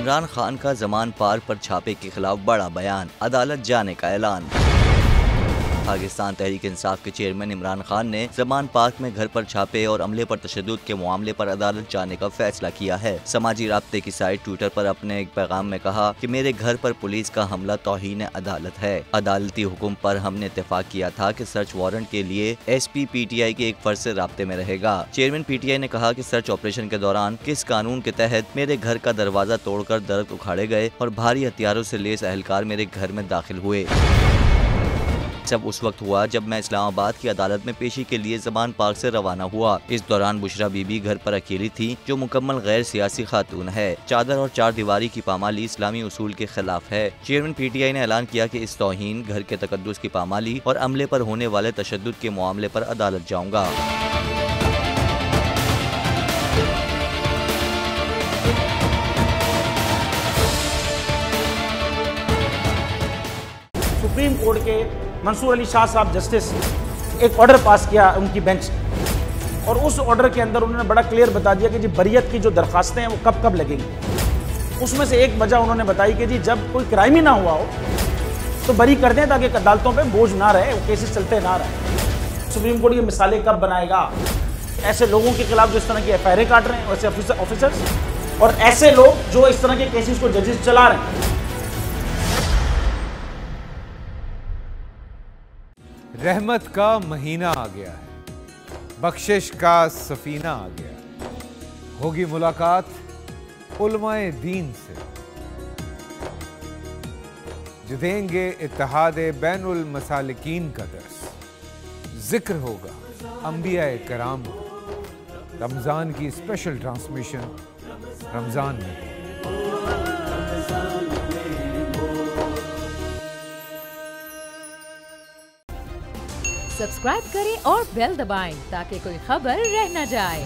इमरान खान का जमान पार्क पर छापे के खिलाफ बड़ा बयान, अदालत जाने का ऐलान। पाकिस्तान तहरीक इंसाफ के चेयरमैन इमरान खान ने जमान पार्क में घर पर छापे और अमले पर तशद्दुद के मामले पर अदालत जाने का फैसला किया है। समाजी राब्ते की साइट ट्विटर पर अपने एक पैगाम में कहा कि मेरे घर पर पुलिस का हमला तौहीन अदालत है। अदालती हुक्म पर हमने इत्तेफाक किया था कि सर्च वारंट के लिए SP PTI के एक फर्द से राब्ते में रहेगा। चेयरमैन PTI ने कहा कि सर्च ऑपरेशन के दौरान किस कानून के तहत मेरे घर का दरवाजा तोड़कर दरख्त उखाड़े गए और भारी हथियारों से लैस एहलकार मेरे घर में दाखिल हुए। सब उस वक्त हुआ जब मैं इस्लामाबाद की अदालत में पेशी के लिए जमान पार्क से रवाना हुआ। इस दौरान बुशरा बीबी घर पर अकेली थी, जो मुकम्मल गैर सियासी खातून है। चादर और चार दीवारी की पामाली इस्लामी उसूल के खिलाफ है। चेयरमैन PTI ने ऐलान किया कि इस तौहीन, घर के तकद्दुस की पामाली और अमले पर होने वाले तशद्दुद के मामले पर अदालत जाऊंगा। सुप्रीम कोर्ट के मंसूर अली शाह साहब जस्टिस एक ऑर्डर पास किया उनकी बेंच, और उस ऑर्डर के अंदर उन्होंने बड़ा क्लियर बता दिया कि जी बरियत की जो दरखास्तें हैं वो कब कब लगेंगी। उसमें से एक वजह उन्होंने बताई कि जी जब कोई क्राइम ही ना हुआ हो तो बरी कर दें, ताकि अदालतों पे बोझ ना रहे, वो केसेस चलते ना रहे। सुप्रीम कोर्ट ये मिसालें कब बनाएगा? ऐसे लोगों के खिलाफ जो इस तरह की FIR काट रहे हैं, वैसे ऑफिसर्स, और ऐसे लोग जो इस तरह के केसेस को जजेस चला रहे हैं। रहमत का महीना आ गया है, बख्शिश का सफीना आ गया। होगी मुलाकात उलमाए दीन से, जो देंगे इत्तेहादे बैनुल मसालिकीन का दर्स। जिक्र होगा अंबियाए कराम, रमजान की स्पेशल ट्रांसमिशन रमजान में। सब्सक्राइब करें और बेल दबाएं ताकि कोई खबर रह न जाए।